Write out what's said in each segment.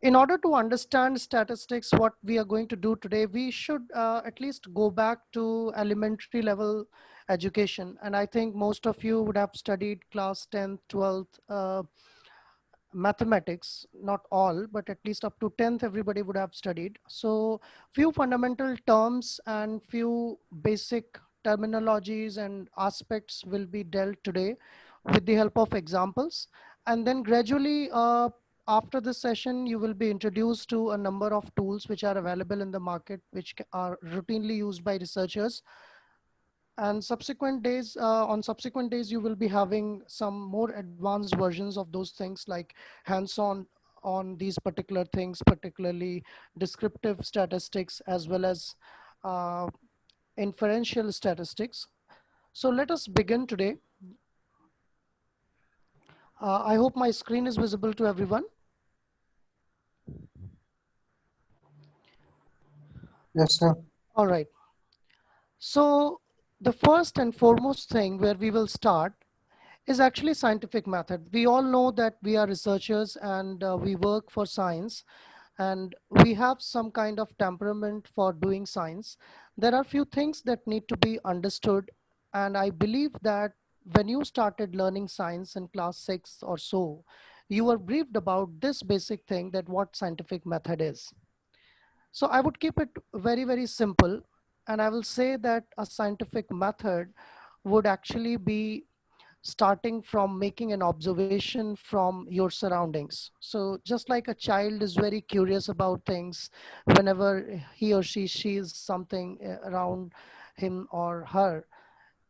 in order to understand statistics, what we are going to do today, we should at least go back to elementary level education. And I think most of you would have studied class 10th, 12th mathematics, not all, but at least up to 10th, everybody would have studied. So few fundamental terms and few basic terminologies and aspects will be dealt today with the help of examples. And then gradually, after this session, you will be introduced to a number of tools which are available in the market, which are routinely used by researchers. And subsequent days, on subsequent days, you will be having some more advanced versions of those things, like hands-on on these particular things, particularly descriptive statistics as well as uh, inferential statistics. So let us begin today. I hope my screen is visible to everyone. Yes, sir. All right. So the first and foremost thing where we will start is actually scientific method. We all know that we are researchers and we work for science, and we have some kind of temperament for doing science. There are few things that need to be understood, and I believe that when you started learning science in class 6 or so, you were briefed about this basic thing, that what scientific method is. So I would keep it very, very simple. And I will say that a scientific method would actually be starting from making an observation from your surroundings. So just like a child is very curious about things, whenever he or she sees something around him or her,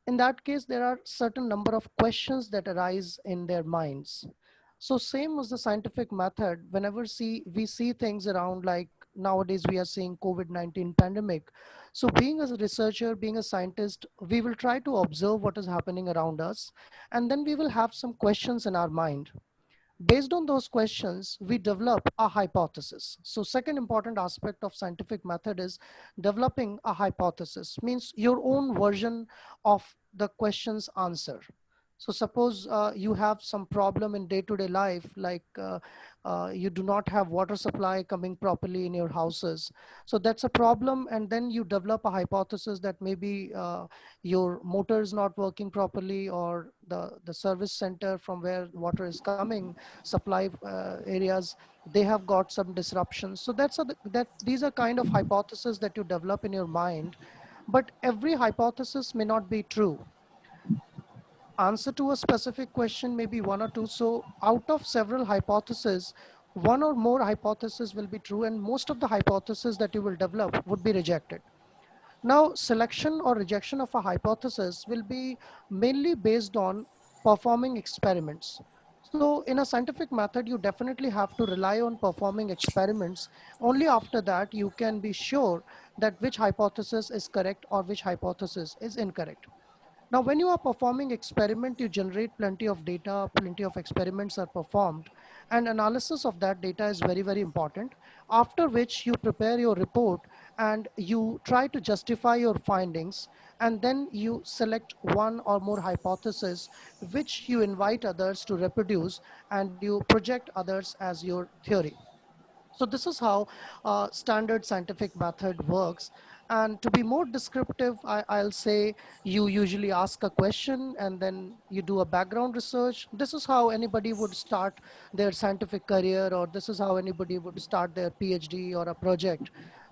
in that case, there are certain number of questions that arise in their minds. So same as the scientific method, whenever we see things around, like nowadays we are seeing COVID-19 pandemic. So being as a researcher, being a scientist, we will try to observe what is happening around us, and then we will have some questions in our mind. Based on those questions, we develop a hypothesis. So second important aspect of scientific method is developing a hypothesis, means your own version of the question's answer. So suppose you have some problem in day-to-day life, like you do not have water supply coming properly in your houses. So that's a problem, and then you develop a hypothesis that maybe your motor is not working properly, or the service center from where water is coming, supply areas, they have got some disruptions. So that these are kind of hypotheses that you develop in your mind, but every hypothesis may not be true. Answer to a specific question may be one or two. So out of several hypotheses, one or more hypotheses will be true, and most of the hypotheses that you will develop would be rejected. Now, selection or rejection of a hypothesis will be mainly based on performing experiments. So in a scientific method, you definitely have to rely on performing experiments. Only after that, you can be sure that which hypothesis is correct or which hypothesis is incorrect. Now, when you are performing experiment, you generate plenty of data, plenty of experiments are performed, and analysis of that data is very, very important. After which you prepare your report and you try to justify your findings, and then you select one or more hypotheses which you invite others to reproduce, and you project others as your theory. So this is how standard scientific method works. And to be more descriptive, I'll say you usually ask a question and then you do a background research. This is how anybody would start their scientific career, or this is how anybody would start their PhD or a project.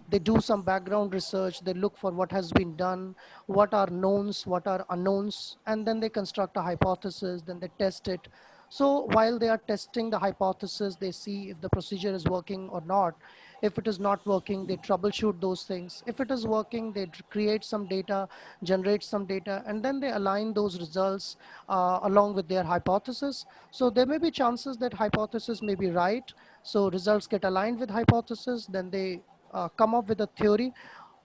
They do some background research, they look for what has been done, what are knowns, what are unknowns, and then they construct a hypothesis, then they test it. So while they are testing the hypothesis, they see if the procedure is working or not. If it is not working, they troubleshoot those things. If it is working, they create some data, generate some data, and then they align those results along with their hypothesis. So there may be chances that hypothesis may be right. So results get aligned with hypothesis, then they come up with a theory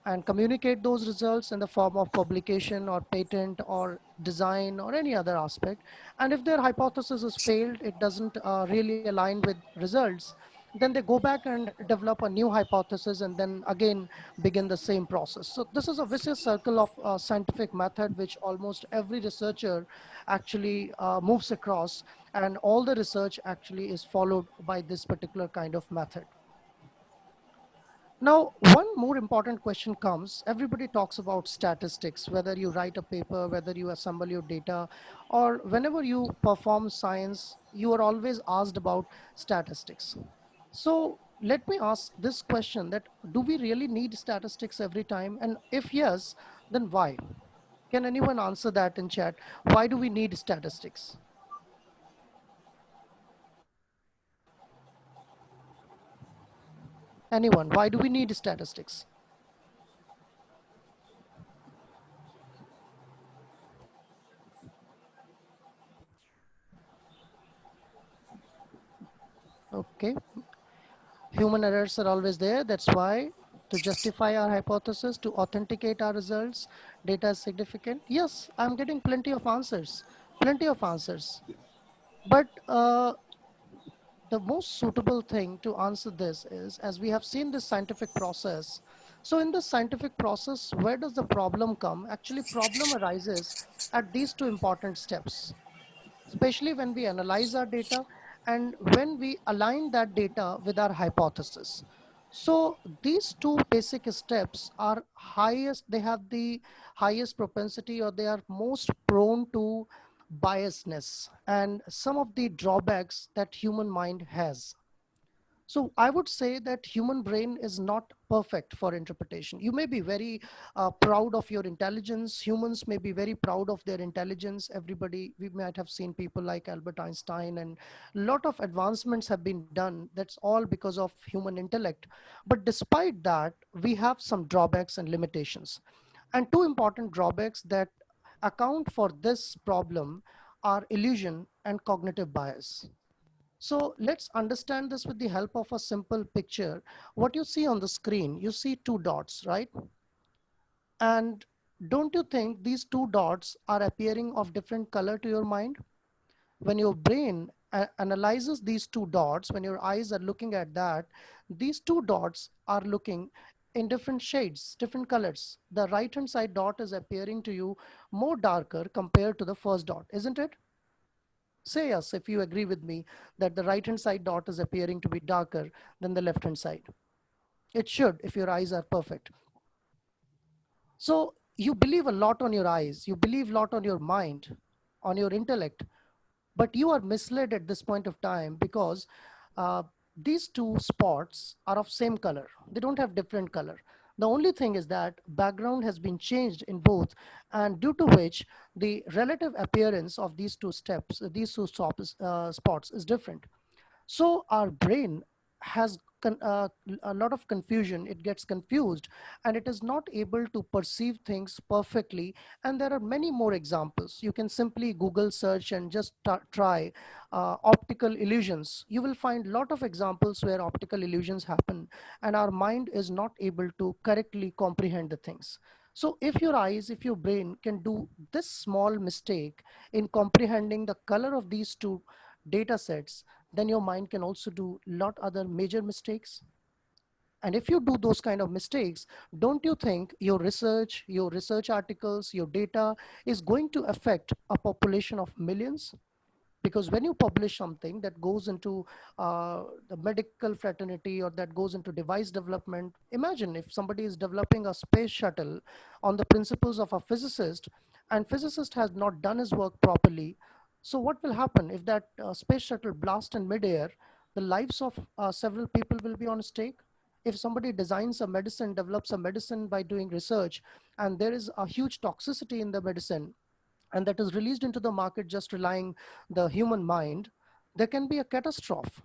and communicate those results in the form of publication or patent or design or any other aspect. And if their hypothesis is failed, it doesn't really align with results, then they go back and develop a new hypothesis and then again begin the same process. So this is a vicious circle of scientific method which almost every researcher actually moves across, and all the research actually is followed by this particular kind of method. Now, one more important question comes. Everybody talks about statistics, whether you write a paper, whether you assemble your data, or whenever you perform science, you are always asked about statistics. So let me ask this question, that do we really need statistics every time? And if yes, then why? Can anyone answer that in chat? Why do we need statistics? Anyone? Why do we need statistics? Okay. Human errors are always there. That's why, to justify our hypothesis, to authenticate our results, data is significant. Yes, I'm getting plenty of answers. Plenty of answers. But the most suitable thing to answer this is, as we have seen this scientific process, so in this scientific process, where does the problem come? Actually, problem arises at these two important steps, especially when we analyze our data and when we align that data with our hypothesis. So these two basic steps are highest, they have the highest propensity, or they are most prone to biasness and some of the drawbacks that human mind has. So I would say that human brain is not perfect for interpretation. You may be very proud of your intelligence. Humans may be very proud of their intelligence. Everybody, we might have seen people like Albert Einstein, and a lot of advancements have been done. That's all because of human intellect. But despite that, we have some drawbacks and limitations. And two important drawbacks that account for this problem are illusion and cognitive bias. So let's understand this with the help of a simple picture. What you see on the screen, you see two dots, right? And don't you think these two dots are appearing of different color to your mind? When your brain analyzes these two dots, when your eyes are looking at that, these two dots are looking in different shades, different colors. The right hand side dot is appearing to you more darker compared to the first dot, isn't it? Say yes if you agree with me that the right hand side dot is appearing to be darker than the left hand side. It should, if your eyes are perfect. So you believe a lot on your eyes, you believe a lot on your mind, on your intellect, but you are misled at this point of time because uh, these two spots are of same color. They don't have different color. The only thing is that background has been changed in both, and due to which the relative appearance of these two steps, these two spots is different. So our brain has a lot of confusion. It gets confused and it is not able to perceive things perfectly. And there are many more examples. You can simply Google search and just try optical illusions. You will find a lot of examples where optical illusions happen and our mind is not able to correctly comprehend the things. So if your eyes, if your brain can do this small mistake in comprehending the color of these two data sets, then your mind can also do a lot other major mistakes. And if you do those kind of mistakes, don't you think your research articles, your data is going to affect a population of millions? Because when you publish something that goes into the medical fraternity or that goes into device development, imagine if somebody is developing a space shuttle on the principles of a physicist, and physicist has not done his work properly. So what will happen if that space shuttle blasts in midair? The lives of several people will be on stake. If somebody designs a medicine, develops a medicine by doing research, and there is a huge toxicity in the medicine, and that is released into the market just relying the human mind, there can be a catastrophe.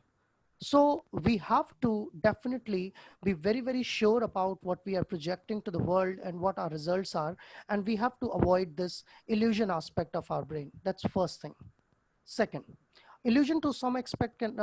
So we have to definitely be very, very sure about what we are projecting to the world and what our results are. And we have to avoid this illusion aspect of our brain. That's first thing. Second, illusion to some extent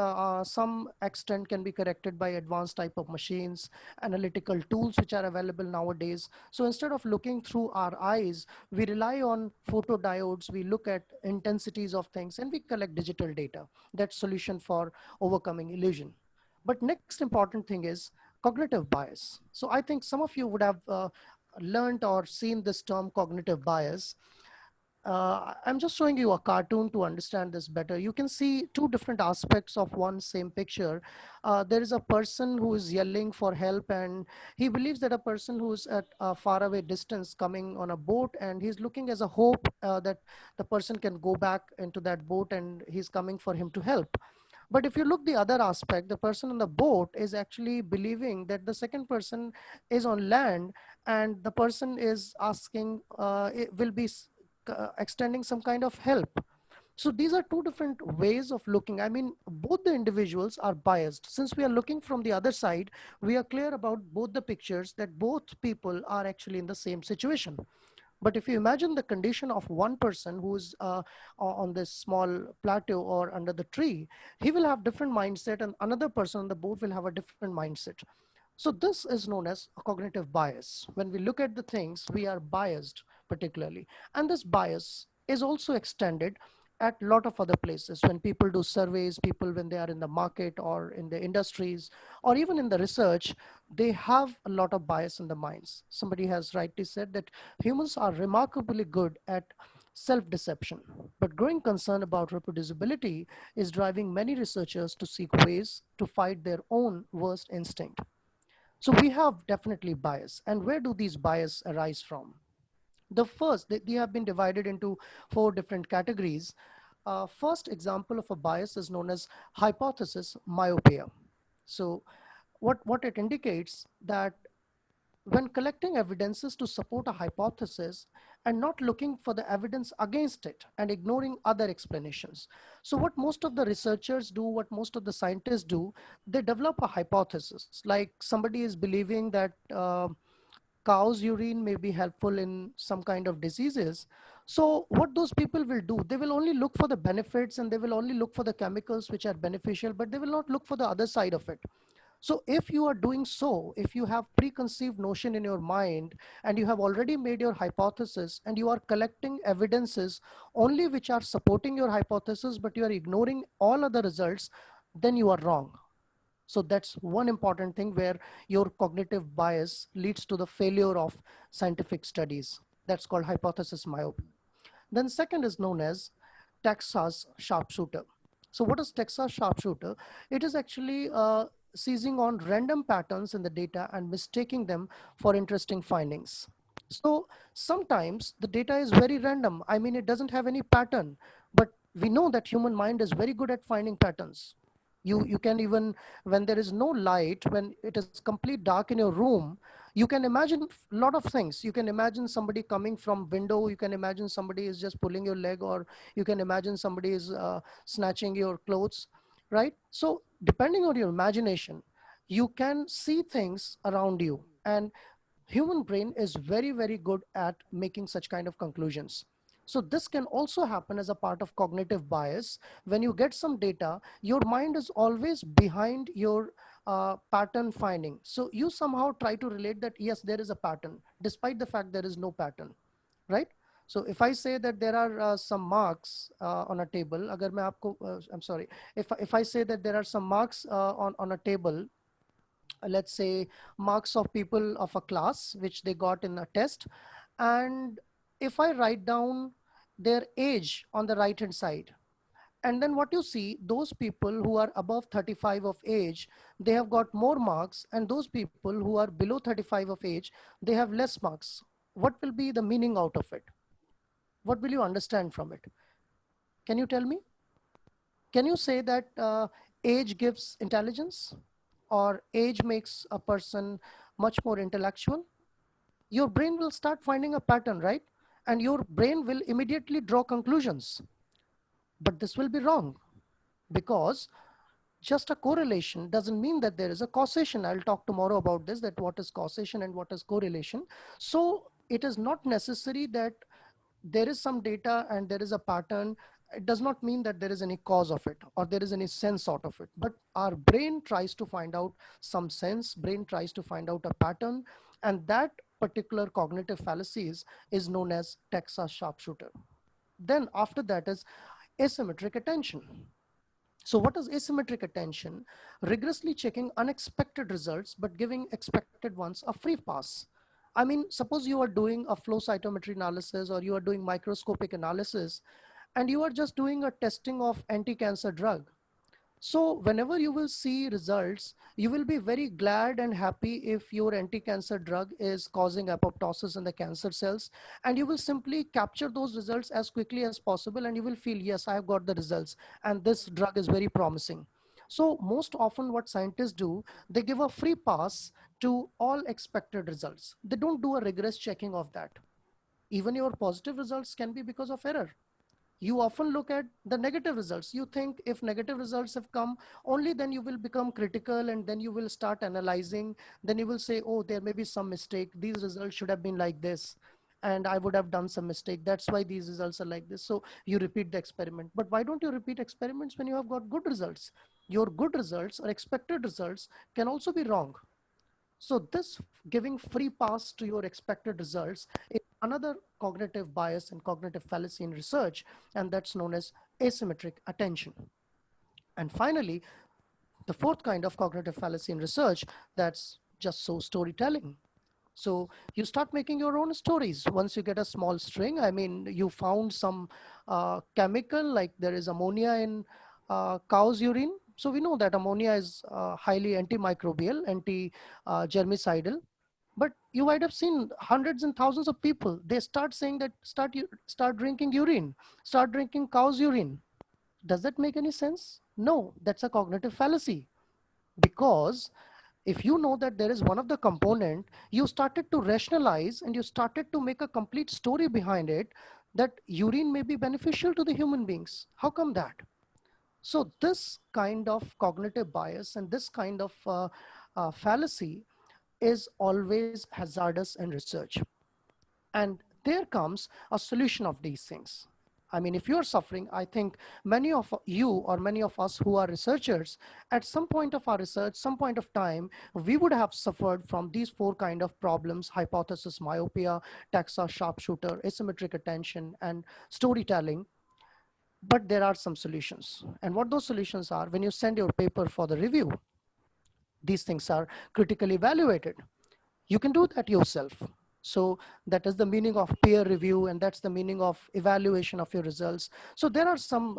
can be corrected by advanced type of machines, analytical tools which are available nowadays. So instead of looking through our eyes, we rely on photodiodes, we look at intensities of things, and we collect digital data. That's solution for overcoming illusion. But next important thing is cognitive bias. So I think some of you would have learned or seen this term cognitive bias. I'm just showing you a cartoon to understand this better. You can see two different aspects of one same picture. There is a person who is yelling for help, and he believes that a person who's at a faraway distance coming on a boat, and he's looking as a hope that the person can go back into that boat, and he's coming for him to help. But if you look the other aspect, the person on the boat is actually believing that the second person is on land, and the person is asking, it will be extending some kind of help. So these are two different ways of looking. I mean, both the individuals are biased. Since we are looking from the other side, we are clear about both the pictures, that both people are actually in the same situation. But if you imagine the condition of one person who's on this small plateau or under the tree, he will have different mindset, and another person on the boat will have a different mindset. So this is known as a cognitive bias. When we look at the things, we are biased particularly. And this bias is also extended at a lot of other places. When people do surveys, people when they are in the market or in the industries or even in the research, they have a lot of bias in the minds. Somebody has rightly said that humans are remarkably good at self-deception, but growing concern about reproducibility is driving many researchers to seek ways to fight their own worst instinct. So we have definitely bias. And where do these bias arise from? The first, they have been divided into four different categories. First example of a bias is known as hypothesis myopia. So what it indicates that when collecting evidences to support a hypothesis and not looking for the evidence against it and ignoring other explanations. So what most of the researchers do, what most of the scientists do, they develop a hypothesis. Like somebody is believing that cow's urine may be helpful in some kind of diseases. So what those people will do, they will only look for the benefits and they will only look for the chemicals which are beneficial, but they will not look for the other side of it. So if you are doing so, if you have preconceived notion in your mind and you have already made your hypothesis and you are collecting evidences only which are supporting your hypothesis, but you are ignoring all other results, then you are wrong. So that's one important thing where your cognitive bias leads to the failure of scientific studies. That's called hypothesis myopia. Then second is known as Texas sharpshooter. So what is Texas sharpshooter? It is actually seizing on random patterns in the data and mistaking them for interesting findings. So sometimes the data is very random. I mean, it doesn't have any pattern, but we know that human mind is very good at finding patterns. You can even, when there is no light, when it is complete dark in your room, you can imagine a lot of things. You can imagine somebody coming from window, you can imagine somebody is just pulling your leg, or you can imagine somebody is snatching your clothes, right? So depending on your imagination, you can see things around you, and human brain is very, very good at making such kind of conclusions. So this can also happen as a part of cognitive bias. When you get some data, your mind is always behind your pattern finding. So you somehow try to relate that, yes, there is a pattern, despite the fact there is no pattern, right? So if I say that there are some marks on a table, agar main aapko, I'm sorry, if I say that there are some marks on a table, let's say marks of people of a class which they got in a test, and if I write down their age on the right hand side, and then what you see, those people who are above 35 of age, they have got more marks, and those people who are below 35 of age, they have less marks. What will be the meaning out of it? What will you understand from it? Can you tell me? Can you say that age gives intelligence, or age makes a person much more intellectual? Your brain will start finding a pattern, right? And your brain will immediately draw conclusions. But this will be wrong, because just a correlation doesn't mean that there is a causation. I'll talk tomorrow about this, that what is causation and what is correlation. So it is not necessary that there is some data and there is a pattern. It does not mean that there is any cause of it or there is any sense out of it. But our brain tries to find out some sense, brain tries to find out a pattern, and that particular cognitive fallacies is known as Texas sharpshooter. Then after that is asymmetric attention. So what is asymmetric attention? Rigorously checking unexpected results but giving expected ones a free pass. I mean, suppose you are doing a flow cytometry analysis or you are doing microscopic analysis and you are just doing a testing of anti-cancer drug. So whenever you will see results, you will be very glad and happy if your anti-cancer drug is causing apoptosis in the cancer cells, and you will simply capture those results as quickly as possible, and you will feel, yes, I have got the results and this drug is very promising. So most often what scientists do, they give a free pass to all expected results. They don't do a rigorous checking of that. Even your positive results can be because of error. You often look at the negative results. You think if negative results have come, only then you will become critical, and then you will start analyzing. Then you will say, oh, there may be some mistake. These results should have been like this. And I would have done some mistake. That's why these results are like this. So you repeat the experiment. But why don't you repeat experiments when you have got good results? Your good results or expected results can also be wrong. So this giving free pass to your expected results is another cognitive bias and cognitive fallacy in research, and that's known as asymmetric attention. And finally, the fourth kind of cognitive fallacy in research, that's just so storytelling. So you start making your own stories. Once you get a small string, I mean, you found some chemical, like there is ammonia in cow's urine. So we know that ammonia is highly antimicrobial, anti-germicidal. But you might have seen hundreds and thousands of people. They start saying that start drinking urine, start drinking cow's urine. Does that make any sense? No, that's a cognitive fallacy, because if you know that there is one of the component, you started to rationalize and you started to make a complete story behind it, that urine may be beneficial to the human beings. How come that? So this kind of cognitive bias and this kind of fallacy is always hazardous in research. And there comes a solution of these things. I mean, if you're suffering, I think many of you or many of us who are researchers, at some point of our research, some point of time, we would have suffered from these four kind of problems: hypothesis myopia, taxa sharpshooter, asymmetric attention, and storytelling. But there are some solutions. And what those solutions are, when you send your paper for the review, these things are critically evaluated. You can do that yourself. So that is the meaning of peer review, and that's the meaning of evaluation of your results. So there are some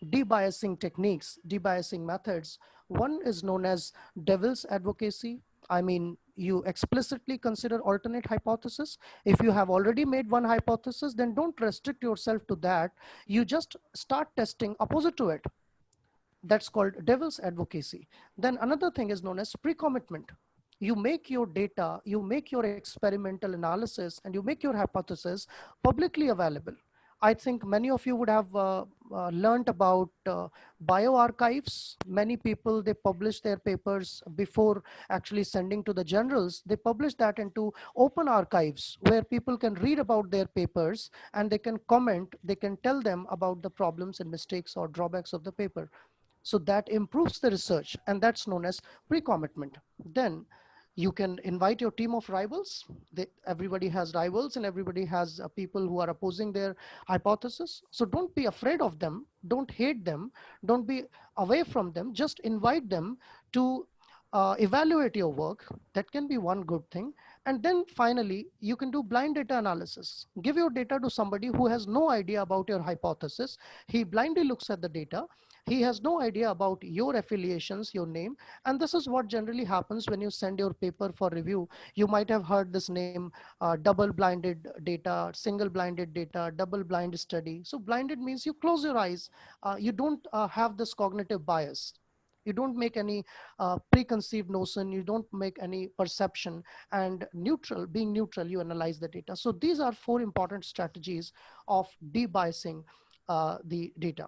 debiasing techniques, debiasing methods. One is known as devil's advocacy. I mean, you explicitly consider alternate hypothesis. If you have already made one hypothesis, then don't restrict yourself to that. You just start testing opposite to it. That's called devil's advocacy. Then another thing is known as pre-commitment. You make your data, you make your experimental analysis, and you make your hypothesis publicly available. I think many of you would have learned about bioarchives. Many people, they publish their papers before actually sending to the journals. They publish that into open archives where people can read about their papers and they can comment, they can tell them about the problems and mistakes or drawbacks of the paper. So that improves the research, and that's known as pre-commitment. Then you can invite your team of rivals. Everybody has rivals, and everybody has people who are opposing their hypothesis. So don't be afraid of them. Don't hate them. Don't be away from them. Just invite them to evaluate your work. That can be one good thing. And then finally, you can do blind data analysis. Give your data to somebody who has no idea about your hypothesis. He blindly looks at the data. He has no idea about your affiliations, your name. And this is what generally happens when you send your paper for review. You might have heard this name, double blinded data, single blinded data, double blind study. So blinded means you close your eyes. You don't have this cognitive bias. You don't make any preconceived notion. You don't make any perception. And neutral, being neutral, you analyze the data. So these are four important strategies of debiasing the data.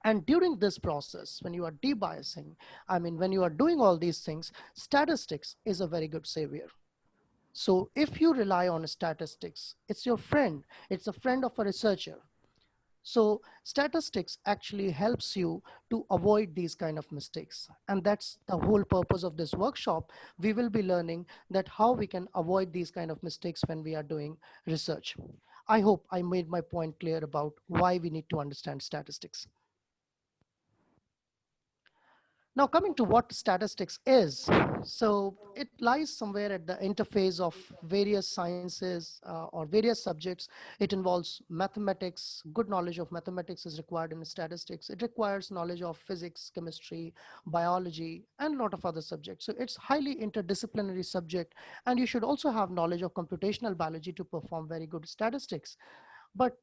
And during this process, when you are debiasing, I mean, when you are doing all these things, statistics is a very good savior. So if you rely on statistics, it's your friend, it's a friend of a researcher. So statistics actually helps you to avoid these kind of mistakes. And that's the whole purpose of this workshop. We will be learning that how we can avoid these kind of mistakes when we are doing research. I hope I made my point clear about why we need to understand statistics. Now, coming to what statistics is, so it lies somewhere at the interface of various sciences or various subjects. It involves mathematics. Good knowledge of mathematics is required in statistics. It requires knowledge of physics, chemistry, biology, and a lot of other subjects. So it's highly interdisciplinary subject, and you should also have knowledge of computational biology to perform very good statistics. But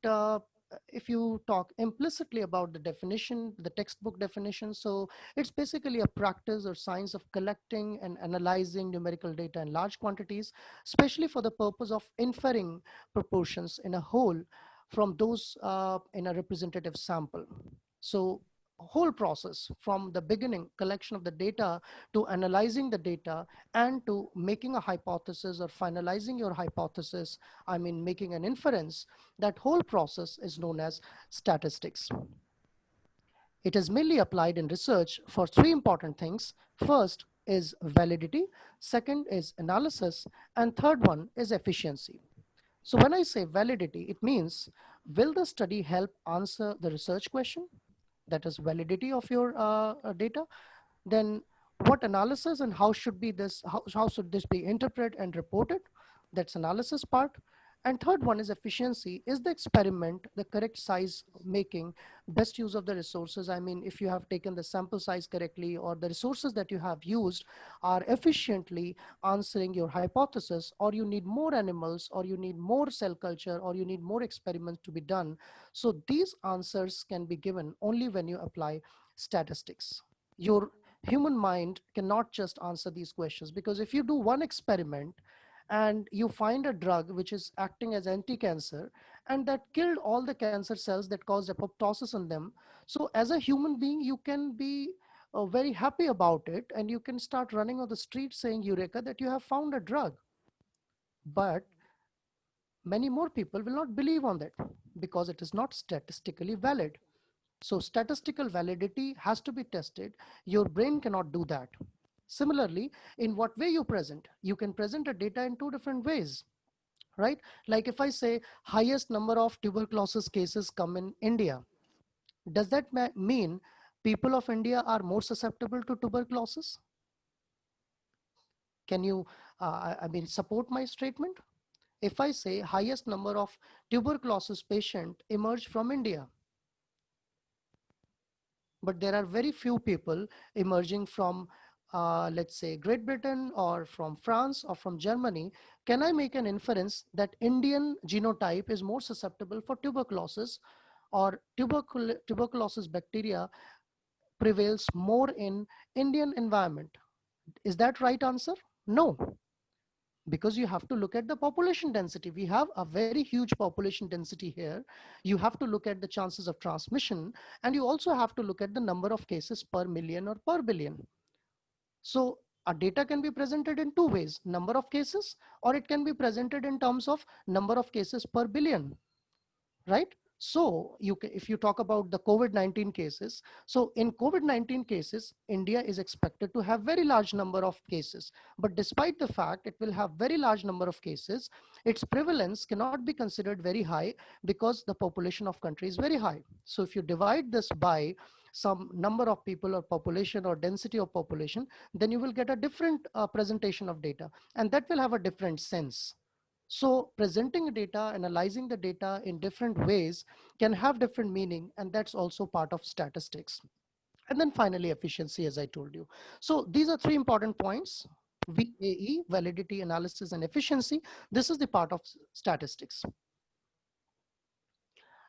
if you talk implicitly about the definition, the textbook definition, so it's basically a practice or science of collecting and analyzing numerical data in large quantities, especially for the purpose of inferring proportions in a whole from those in a representative sample. So whole process from the beginning, collection of the data, to analyzing the data, and to making a hypothesis or finalizing your hypothesis, I mean making an inference, that whole process is known as statistics. It is mainly applied in research for three important things. First is validity, second is analysis, and third one is efficiency. So when I say validity, it means, will the study help answer the research question? That is validity of your data. Then what analysis and how should this be interpreted and reported? That's analysis part. And third one is efficiency. Is the experiment the correct size, making best use of the resources? I mean, if you have taken the sample size correctly, or the resources that you have used are efficiently answering your hypothesis, or you need more animals, or you need more cell culture, or you need more experiments to be done. So these answers can be given only when you apply statistics. Your human mind cannot just answer these questions, because if you do one experiment and you find a drug which is acting as anti-cancer, and that killed all the cancer cells that caused apoptosis in them, so as a human being you can be very happy about it, and you can start running on the street saying eureka that you have found a drug. But many more people will not believe on that, because it is not statistically valid. So statistical validity has to be tested. Your brain cannot do that. Similarly, in what way you present? You can present a data in two different ways, right? Like if I say highest number of tuberculosis cases come in India, does that mean people of India are more susceptible to tuberculosis? Can you, I mean, support my statement? If I say highest number of tuberculosis patient emerged from India, but there are very few people emerging from, let's say, Great Britain or from France or from Germany, can I make an inference that Indian genotype is more susceptible for tuberculosis, or tuberculosis bacteria prevails more in Indian environment? Is that right answer? No, because you have to look at the population density. We have a very huge population density here. You have to look at the chances of transmission, and you also have to look at the number of cases per million or per billion. So our data can be presented in two ways: number of cases, or it can be presented in terms of number of cases per billion, right? So if you talk about the COVID-19 cases, so in COVID-19 cases, India is expected to have very large number of cases. But despite the fact it will have very large number of cases, its prevalence cannot be considered very high, because the population of country is very high. So if you divide this by some number of people or population or density of population, then you will get a different presentation of data, and that will have a different sense. So presenting data, analyzing the data in different ways can have different meaning, and that's also part of statistics. And then finally, efficiency, as I told you. So these are three important points: VAE, validity, analysis, and efficiency. This is the part of statistics.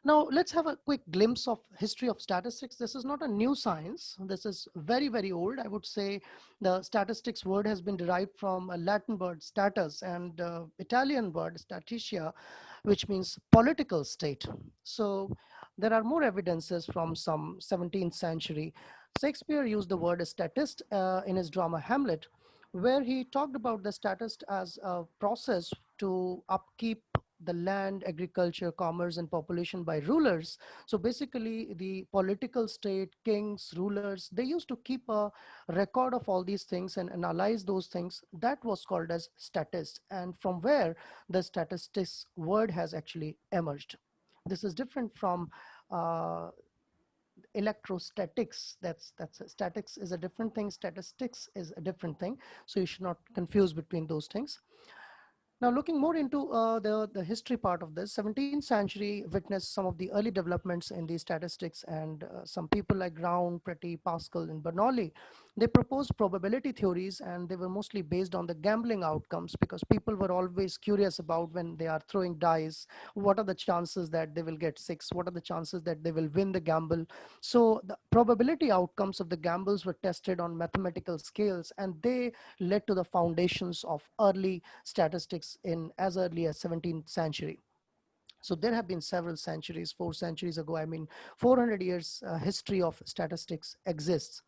Now let's have a quick glimpse of history of statistics. This is not a new science. This is very, very old. I would say the statistics word has been derived from a Latin word status, and Italian word statitia, which means political state. So there are more evidences from some 17th century. Shakespeare used the word statist in his drama Hamlet, where he talked about the statist as a process to upkeep the land, agriculture, commerce, and population by rulers. So basically, the political state, kings, rulers, they used to keep a record of all these things and analyze those things. That was called as statist, and from where the statistics word has actually emerged. This is different from electrostatics. Statics is a different thing, statistics is a different thing, so you should not confuse between those things. Now, looking more into the history part of this, 17th century witnessed some of the early developments in the statistics, and some people like Brown, Pretty, Pascal, and Bernoulli, they proposed probability theories, and they were mostly based on the gambling outcomes, because people were always curious about, when they are throwing dice, what are the chances that they will get six? What are the chances that they will win the gamble? So the probability outcomes of the gambles were tested on mathematical scales, and they led to the foundations of early statistics in as early as 17th century. So there have been several centuries, 4 centuries ago, I mean 400 years history of statistics exists.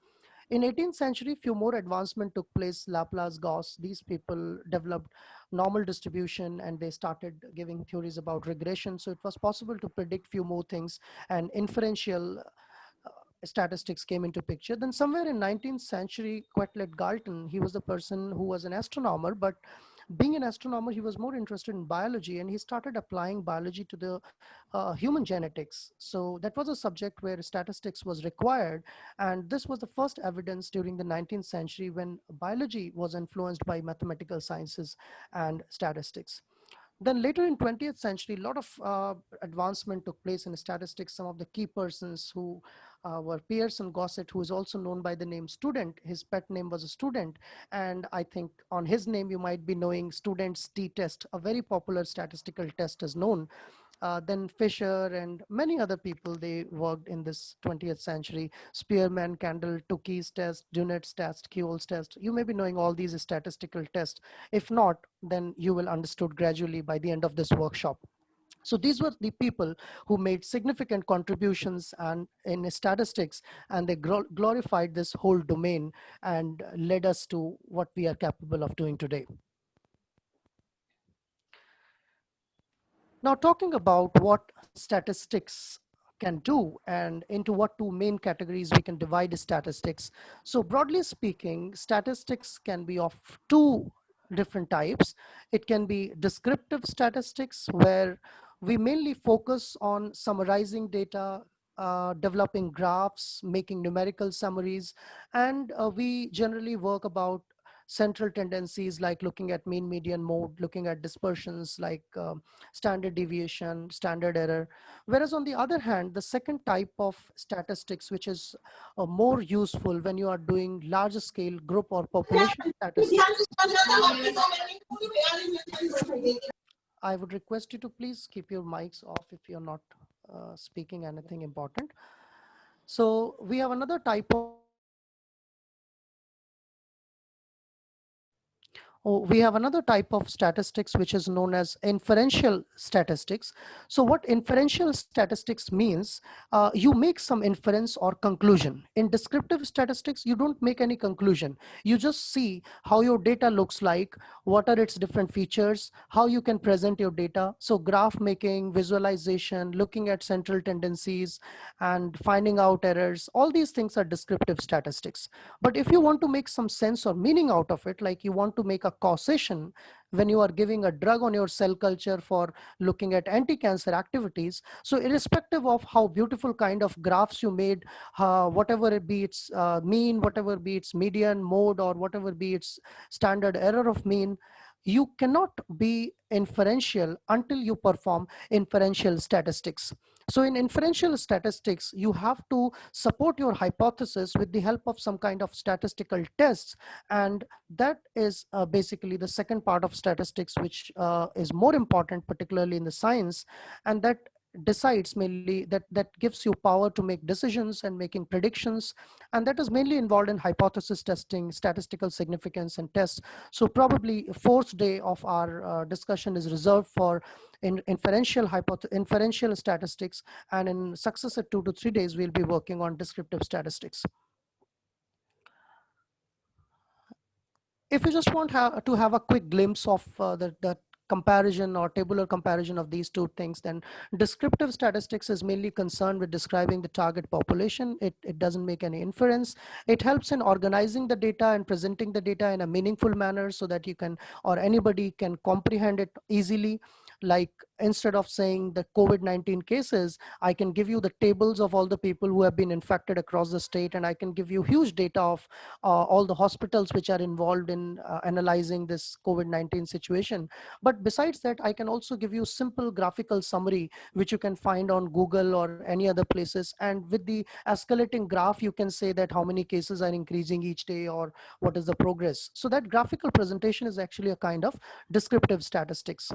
In 18th century, few more advancement took place. Laplace, Gauss, these people developed normal distribution, and they started giving theories about regression. So it was possible to predict few more things, and inferential statistics came into picture. Then somewhere in 19th century, Quetelet Galton, he was the person who was an astronomer, but being an astronomer, he was more interested in biology, and he started applying biology to the human genetics. So that was a subject where statistics was required, and this was the first evidence during the 19th century when biology was influenced by mathematical sciences and statistics. Then later in 20th century, a lot of advancement took place in statistics. Some of the key persons who were Pearson Gossett, who is also known by the name Student. His pet name was a Student, and I think on his name you might be knowing Student's t-test, a very popular statistical test is known. Then Fisher and many other people, they worked in this 20th century. Spearman, Candle, Tukey's test, Dunet's test, Kuhl's test. You may be knowing all these statistical tests. If not, then you will understood gradually by the end of this workshop. So these were the people who made significant contributions and in statistics, and they glorified this whole domain and led us to what we are capable of doing today. Now, talking about what statistics can do and into what two main categories we can divide statistics. So broadly speaking, statistics can be of two different types. It can be descriptive statistics, where we mainly focus on summarizing data, developing graphs, making numerical summaries, and we generally work about central tendencies like looking at mean, median, mode, looking at dispersions like standard deviation, standard error. Whereas on the other hand, the second type of statistics, which is more useful when you are doing larger scale group or population statistics, I would request you to please keep your mics off if you're not speaking anything important. So we have another type of we have another type of statistics which is known as inferential statistics. So what inferential statistics means, you make some inference or conclusion. In descriptive statistics, you don't make any conclusion. You just see how your data looks like, what are its different features, how you can present your data. So graph making, visualization, looking at central tendencies, and finding out errors, all these things are descriptive statistics. But if you want to make some sense or meaning out of it, like you want to make a causation when you are giving a drug on your cell culture for looking at anti-cancer activities, so irrespective of how beautiful kind of graphs you made, whatever it be its mean, whatever be its median, mode, or whatever be its standard error of mean, you cannot be inferential until you perform inferential statistics. So in inferential statistics, you have to support your hypothesis with the help of some kind of statistical tests. And that is basically the second part of statistics, which is more important, particularly in the science, and that decides mainly that gives you power to make decisions and making predictions, and that is mainly involved in hypothesis testing, statistical significance, and tests. So probably fourth day of our discussion is reserved for inferential statistics, and in successive 2 to 3 days we'll be working on descriptive statistics. If you just want to have a quick glimpse of the comparison or tabular comparison of these two things, then descriptive statistics is mainly concerned with describing the target population. It doesn't make any inference. It helps in organizing the data and presenting the data in a meaningful manner so that you can, or anybody can comprehend it easily. Like instead of saying the COVID-19 cases, I can give you the tables of all the people who have been infected across the state, and I can give you huge data of all the hospitals which are involved in analyzing this COVID-19 situation. But besides that, I can also give you simple graphical summary which you can find on Google or any other places, and with the escalating graph you can say that how many cases are increasing each day or what is the progress. So that graphical presentation is actually a kind of descriptive statistics,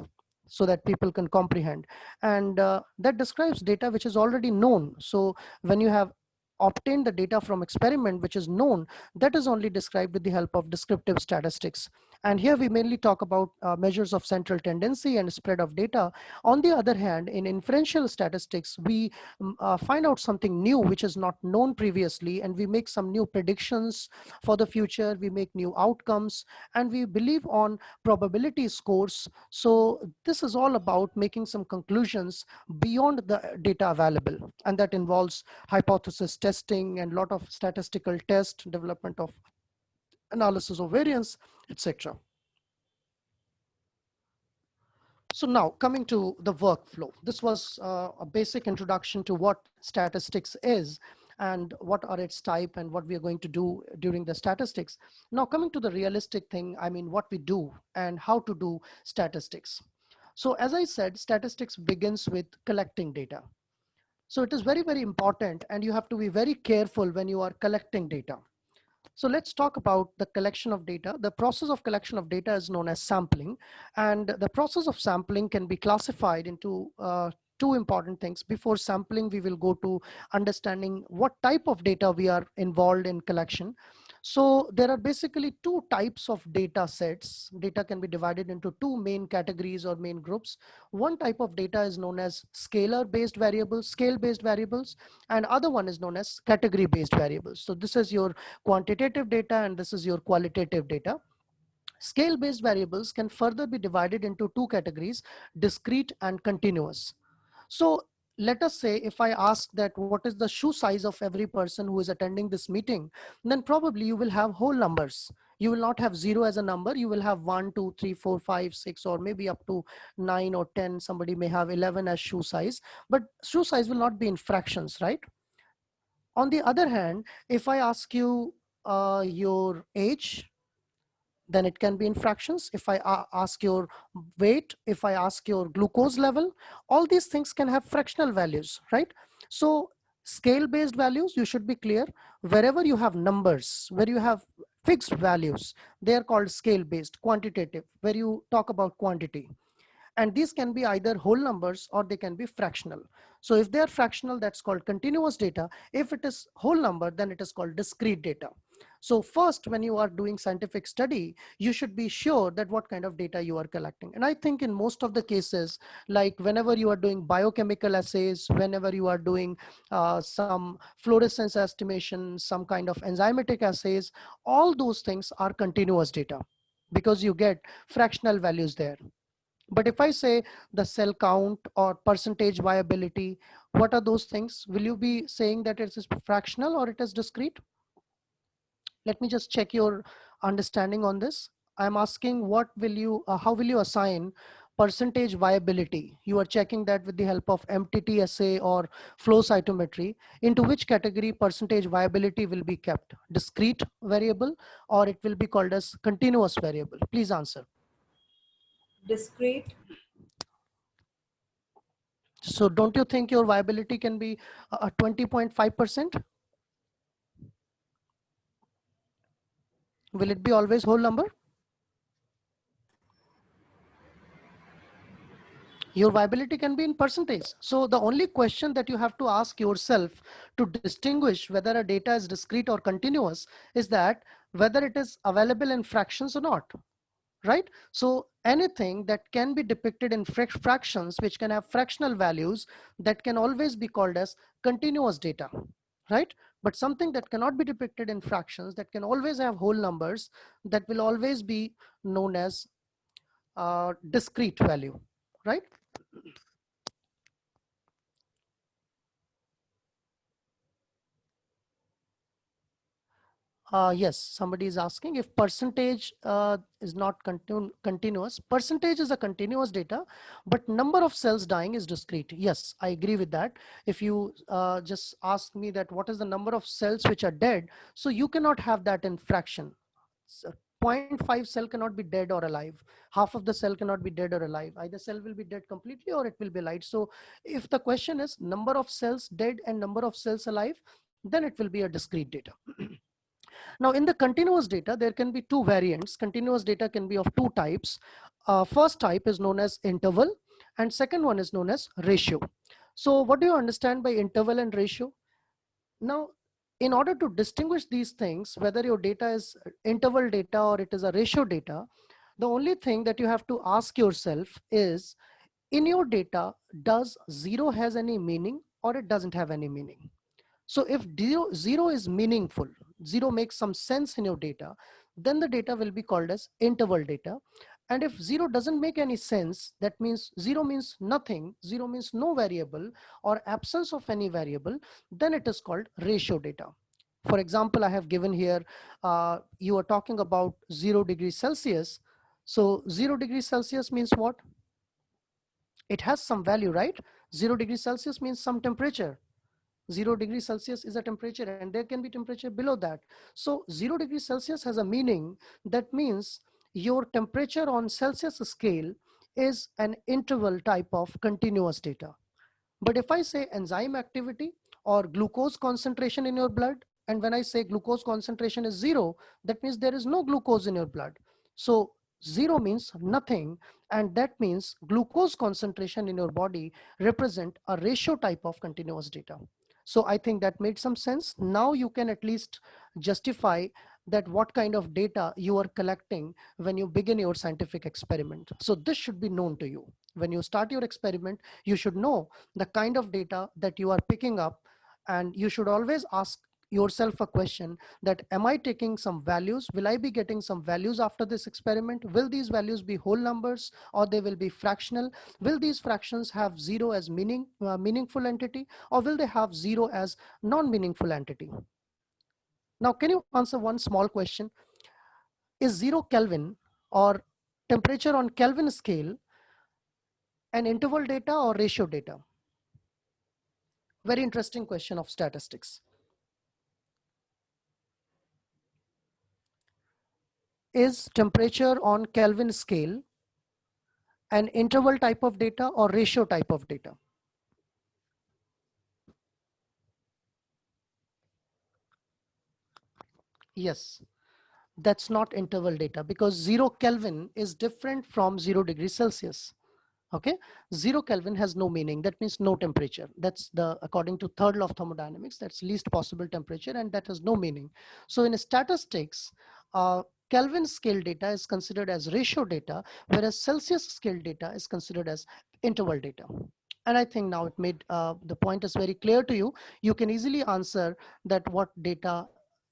so that people can comprehend. And that describes data which is already known. So when you have obtained the data from experiment which is known, that is only described with the help of descriptive statistics. And here we mainly talk about measures of central tendency and spread of data. On the other hand, in inferential statistics, we find out something new which is not known previously, and we make some new predictions for the future, we make new outcomes, and we believe on probability scores. So this is all about making some conclusions beyond the data available, and that involves hypothesis testing and lot of statistical test, development of analysis of variance, etc. So now coming to the workflow, this was a basic introduction to what statistics is and what are its type and what we are going to do during the statistics. Now coming to the realistic thing, I mean what we do and how to do statistics. So as I said, statistics begins with collecting data. So it is very, very important, and you have to be very careful when you are collecting data. So let's talk about the collection of data. The process of collection of data is known as sampling. And the process of sampling can be classified into two important things. Before sampling, we will go to understanding what type of data we are involved in collection. So there are basically two types of data sets. Data can be divided into two main categories or main groups. One type of data is known as scalar-based variables, scale-based variables, and other one is known as category-based variables. So this is your quantitative data and this is your qualitative data. Scale-based variables can further be divided into two categories, discrete and continuous. So let us say if I ask that what is the shoe size of every person who is attending this meeting, then probably you will have whole numbers. You will not have zero as a number. You will have 1, 2, 3, 4, 5, 6, or maybe up to 9 or 10. Somebody may have 11 as shoe size, but shoe size will not be in fractions, right? On the other hand, if I ask you your age, then it can be in fractions. If I ask your weight, if I ask your glucose level, all these things can have fractional values, right? So scale based values, you should be clear. Wherever you have numbers, where you have fixed values, they are called scale based. Quantitative, where you talk about quantity, and these can be either whole numbers or they can be fractional. So if they are fractional, that's called continuous data. If it is whole number, then it is called discrete data. So first, when you are doing scientific study, you should be sure that what kind of data you are collecting. And I think in most of the cases, like whenever you are doing biochemical assays, whenever you are doing some fluorescence estimation, some kind of enzymatic assays, all those things are continuous data because you get fractional values there. But if I say the cell count or percentage viability, what are those things? Will you be saying that it is fractional or it is discrete? Let me just check your understanding on this. I'm asking how will you assign percentage viability? You are checking that with the help of MTT assay or flow cytometry. Into which category percentage viability will be kept? Discrete variable, or it will be called as continuous variable? Please answer. Discrete. So don't you think your viability can be 20.5%? Will it be always whole number? Your viability can be in percentage. So the only question that you have to ask yourself to distinguish whether a data is discrete or continuous is that whether it is available in fractions or not, right? So anything that can be depicted in fractions, which can have fractional values, that can always be called as continuous data, right? But something that cannot be depicted in fractions, that can always have whole numbers, that will always be known as discrete value, right? Yes, somebody is asking if percentage is not continuous. Percentage is a continuous data, but number of cells dying is discrete. Yes, I agree with that. If you just ask me that what is the number of cells which are dead, so you cannot have that in fraction. So zero point 0.5 cell cannot be dead or alive. Half of the cell cannot be dead or alive. Either cell will be dead completely or it will be alive. So if the question is number of cells dead and number of cells alive, then it will be a discrete data. Now, in the continuous data, there can be two variants. Continuous data can be of two types. First type is known as interval, and second one is known as ratio. So what do you understand by interval and ratio? Now, in order to distinguish these things, whether your data is interval data or it is a ratio data, the only thing that you have to ask yourself is, in your data, does zero has any meaning or it doesn't have any meaning? So if zero is meaningful, zero makes some sense in your data, then the data will be called as interval data. And if zero doesn't make any sense, that means zero means nothing, zero means no variable or absence of any variable, then it is called ratio data. For example, I have given here, you are talking about 0 degrees Celsius. So 0 degrees Celsius means what? It has some value, right? 0 degrees Celsius means some temperature. 0 degrees Celsius is a temperature and there can be temperature below that. So 0 degrees Celsius has a meaning. That means your temperature on Celsius scale is an interval type of continuous data. But if I say enzyme activity or glucose concentration in your blood, and when I say glucose concentration is zero, that means there is no glucose in your blood. So zero means nothing, and that means glucose concentration in your body represent a ratio type of continuous data. So I think that made some sense. Now you can at least justify that what kind of data you are collecting when you begin your scientific experiment. So this should be known to you. When you start your experiment, you should know the kind of data that you are picking up, and you should always ask yourself a question that, am I taking some values? Will I be getting some values after this experiment? Will these values be whole numbers or they will be fractional? Will these fractions have zero as meaningful entity, or will they have zero as non-meaningful entity? Now, can you answer one small question? Is 0 Kelvin or temperature on Kelvin scale an interval data or ratio data? Very interesting question of statistics. Is temperature on Kelvin scale an interval type of data or ratio type of data? Yes, that's not interval data because 0 Kelvin is different from 0 degrees Celsius. Okay, 0 Kelvin has no meaning. That means no temperature. That's the, according to third law of thermodynamics, that's least possible temperature, and that has no meaning. So in statistics, Kelvin scale data is considered as ratio data, whereas Celsius scale data is considered as interval data. And I think now it made, the point is very clear to you. You can easily answer that what data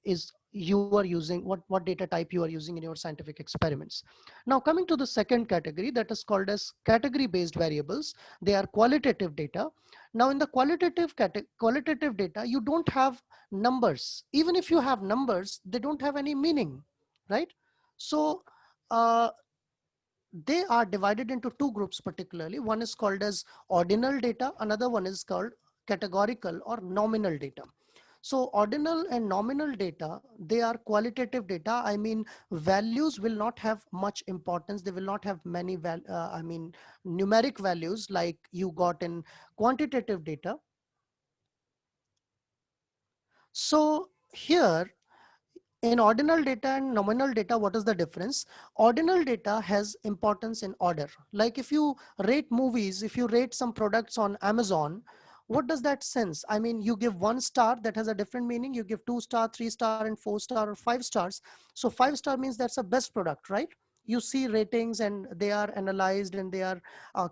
is you are using, what data type you are using in your scientific experiments. Now coming to the second category, that is called as category based variables. They are qualitative data. Now in the qualitative data, you don't have numbers. Even if you have numbers, they don't have any meaning, right? So uh, they are divided into two groups particularly. One is called as ordinal data, another one is called categorical or nominal data. So ordinal and nominal data, they are qualitative data. I mean, values will not have much importance. They will not have many, numeric values like you got in quantitative data. So here, in ordinal data and nominal data, what is the difference? Ordinal data has importance in order. Like if you rate movies, if you rate some products on Amazon, what does that sense? I mean, you give 1 star, that has a different meaning. You give 2 star, 3 star, and 4 star, or 5 stars. So 5 star means that's a best product, right? You see ratings and they are analyzed and they are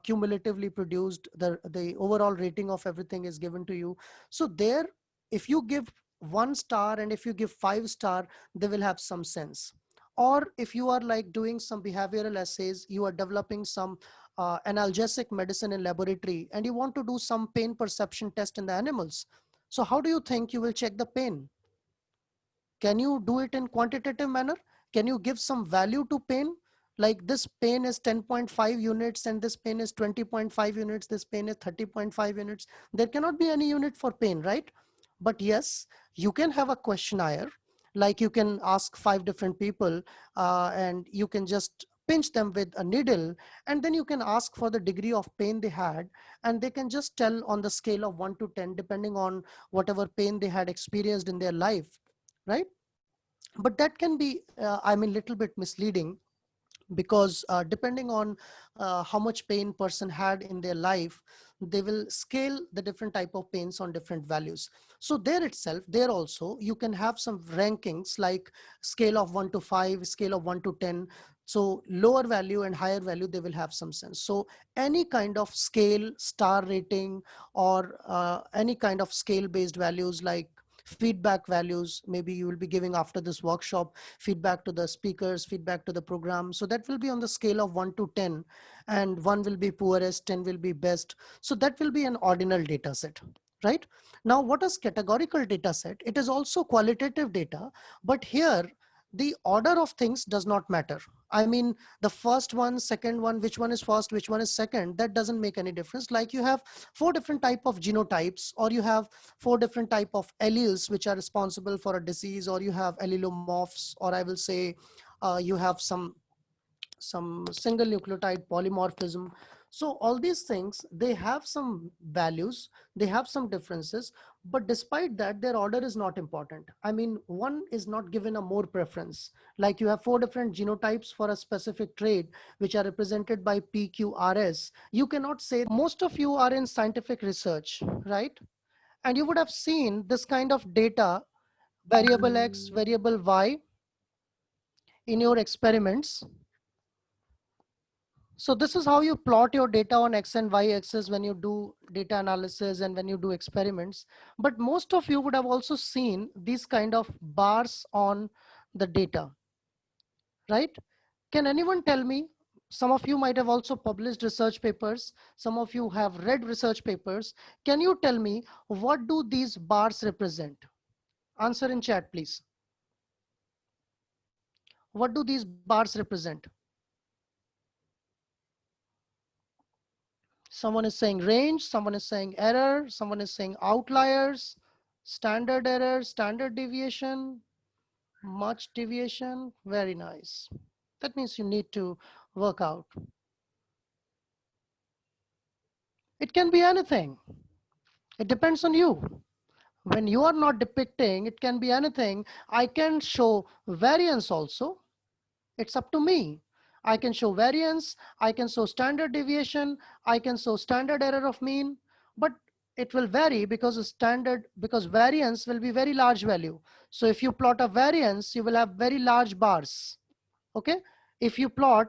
cumulatively produced. The overall rating of everything is given to you. So there, if you give 1 star and if you give 5 star, they will have some sense. Or if you are like doing some behavioral essays, you are developing some analgesic medicine in laboratory and you want to do some pain perception test in the animals. So how do you think you will check the pain? Can you do it in quantitative manner? Can you give some value to pain? Like this pain is 10.5 units and this pain is 20.5 units, this pain is 30.5 units. There cannot be any unit for pain, right? But yes, you can have a questionnaire, like you can ask 5 different people, and you can just pinch them with a needle, and then you can ask for the degree of pain they had, and they can just tell on the scale of 1 to 10 depending on whatever pain they had experienced in their life, right? But that can be I mean little bit misleading, because depending on how much pain person had in their life, they will scale the different type of pains on different values. So there itself, there also you can have some rankings, like scale of 1 to 5, scale of 1 to 10. So lower value and higher value, they will have some sense. So any kind of scale, star rating, or any kind of scale based values, like feedback values, maybe you will be giving after this workshop feedback to the speakers, feedback to the program. So that will be on the scale of 1 to 10, and 1 will be poorest, 10 will be best. So that will be an ordinal data set, right? Now, what is categorical data set? It is also qualitative data, but here the order of things does not matter. I mean, the first one, second one, which one is first, which one is second, that doesn't make any difference. Like you have 4 different type of genotypes, or you have 4 different type of alleles which are responsible for a disease, or you have allelomorphs, or I will say you have some single nucleotide polymorphism. So all these things, they have some values, they have some differences, but despite that, their order is not important. I mean, one is not given a more preference. Like you have 4 different genotypes for a specific trait, which are represented by PQRS. You cannot say, most of you are in scientific research, right? And you would have seen this kind of data, variable X, variable Y, in your experiments. So this is how you plot your data on X and Y axis when you do data analysis and when you do experiments. But most of you would have also seen these kind of bars on the data, right? Can anyone tell me, some of you might have also published research papers, some of you have read research papers. Can you tell me, what do these bars represent? Answer in chat, please. What do these bars represent? Someone is saying range, someone is saying error, someone is saying outliers, standard error, standard deviation, much deviation. Very nice. That means you need to work out. It can be anything. It depends on you. When you are not depicting, it can be anything. I can show variance also. It's up to me. I can show variance, I can show standard deviation, I can show standard error of mean, but it will vary because variance will be very large value. So if you plot a variance, you will have very large bars. Okay. If you plot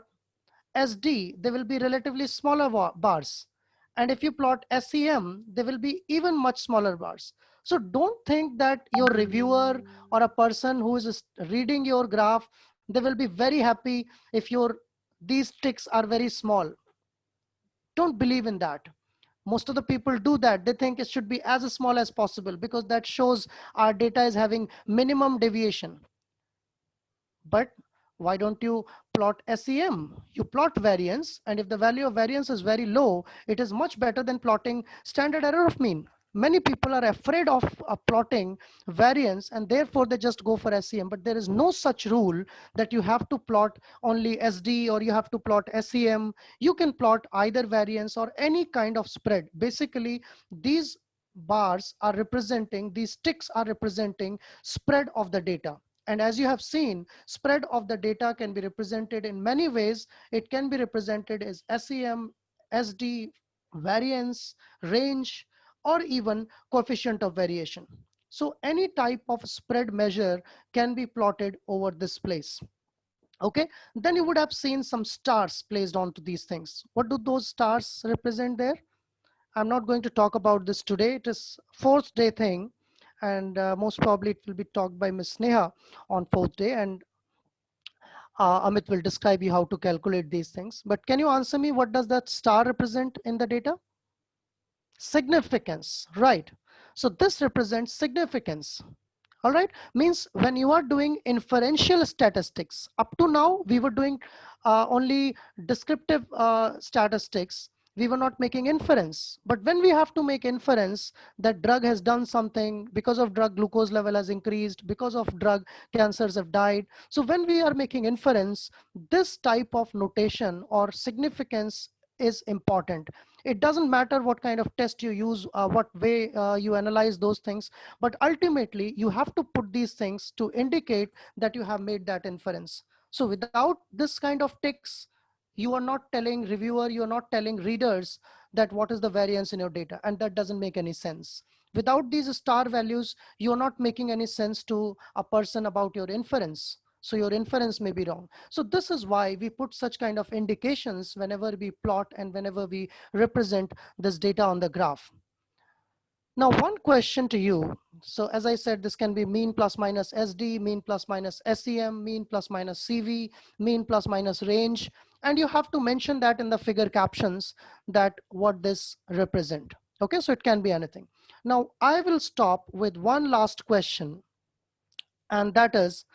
SD, they will be relatively smaller bars. And if you plot SEM, they will be even much smaller bars. So don't think that your reviewer or a person who is reading your graph, they will be very happy if these ticks are very small. Don't believe in that. Most of the people do that. They think it should be as small as possible because that shows our data is having minimum deviation. But why don't you plot SEM? You plot variance, and if the value of variance is very low, it is much better than plotting standard error of mean. Many people are afraid of plotting variance, and therefore they just go for SEM. But there is no such rule that you have to plot only SD or you have to plot SEM. You can plot either variance or any kind of spread. Basically, these bars are representing, these ticks are representing spread of the data. And as you have seen, spread of the data can be represented in many ways. It can be represented as SEM, SD, variance, range, or even coefficient of variation. So any type of spread measure can be plotted over this place. Okay, then you would have seen some stars placed onto these things. What do those stars represent there? I'm not going to talk about this today. It is fourth day thing, and most probably it will be talked by Ms. Neha on fourth day, and Amit will describe you how to calculate these things. But can you answer me, what does that star represent in the data? Significance, right? So this represents significance. All right, means when you are doing inferential statistics, up to now we were doing only descriptive statistics. We were not making inference. But when we have to make inference that drug has done something, because of drug glucose level has increased, because of drug cancers have died. So when we are making inference, this type of notation or significance is important. It doesn't matter what kind of test you use, what way you analyze those things, but ultimately you have to put these things to indicate that you have made that inference. So without this kind of ticks, you are not telling reviewer, you are not telling readers that what is the variance in your data, and that doesn't make any sense. Without these star values, you are not making any sense to a person about your inference. So your inference may be wrong. So this is why we put such kind of indications whenever we plot and whenever we represent this data on the graph. Now, one question to you. So as I said, this can be mean plus minus SD, mean plus minus SEM, mean plus minus CV, mean plus minus range. And you have to mention that in the figure captions that what this represent. Okay, so it can be anything. Now, I will stop with one last question. And that is,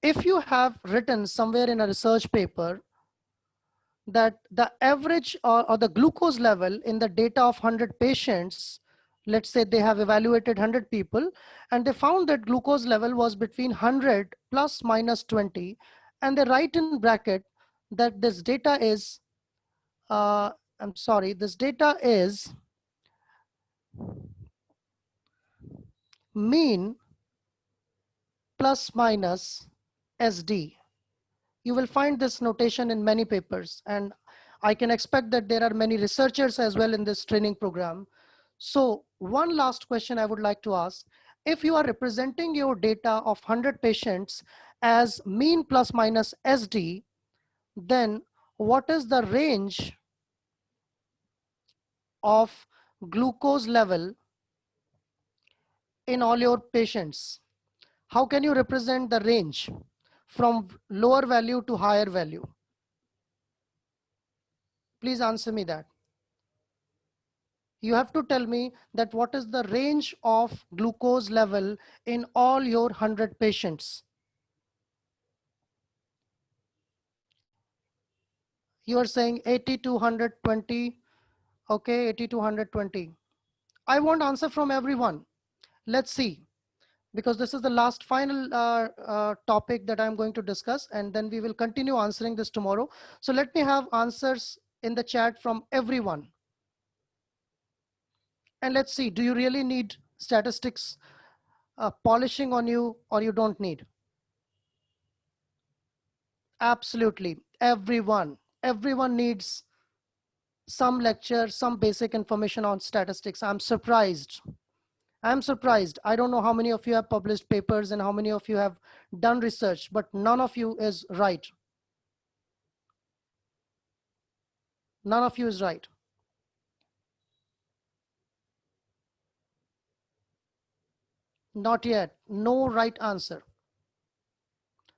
if you have written somewhere in a research paper that the average or the glucose level in the data of 100 patients, let's say they have evaluated 100 people, and they found that glucose level was between 100 plus minus 20, and they write in bracket that this data is, I'm sorry, this data is mean plus minus SD. You will find this notation in many papers, and I can expect that there are many researchers as well in this training program. So one last question I would like to ask: if you are representing your data of 100 patients as mean plus minus SD, then what is the range of glucose level in all your patients? How can you represent the range from lower value to higher value? Please answer me that. You have to tell me that what is the range of glucose level in all your 100 patients. You are saying 80 to 120. Okay, 80 to 120. I want answer from everyone. Let's see, because this is the last final topic that I'm going to discuss, and then we will continue answering this tomorrow. So let me have answers in the chat from everyone. And let's see, do you really need statistics polishing on you, or you don't need? Absolutely. Everyone needs some lecture, some basic information on statistics. I'm surprised. I'm surprised. I don't know how many of you have published papers and how many of you have done research, but none of you is right. None of you is right. Not yet. No right answer.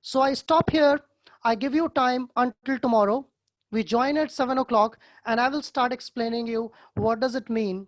So I stop here. I give you time until tomorrow. We join at 7 o'clock, and I will start explaining you what does it mean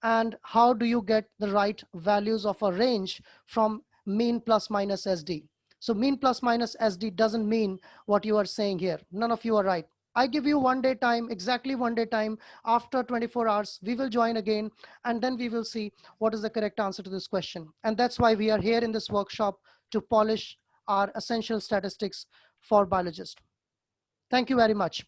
and how do you get the right values of a range from mean plus minus SD. So mean plus minus SD doesn't mean what you are saying here. None of you are right. I give you 1 day time, exactly 1 day time. After 24 hours, we will join again, and then we will see what is the correct answer to this question. And that's why we are here in this workshop, to polish our essential statistics for biologists. Thank you very much.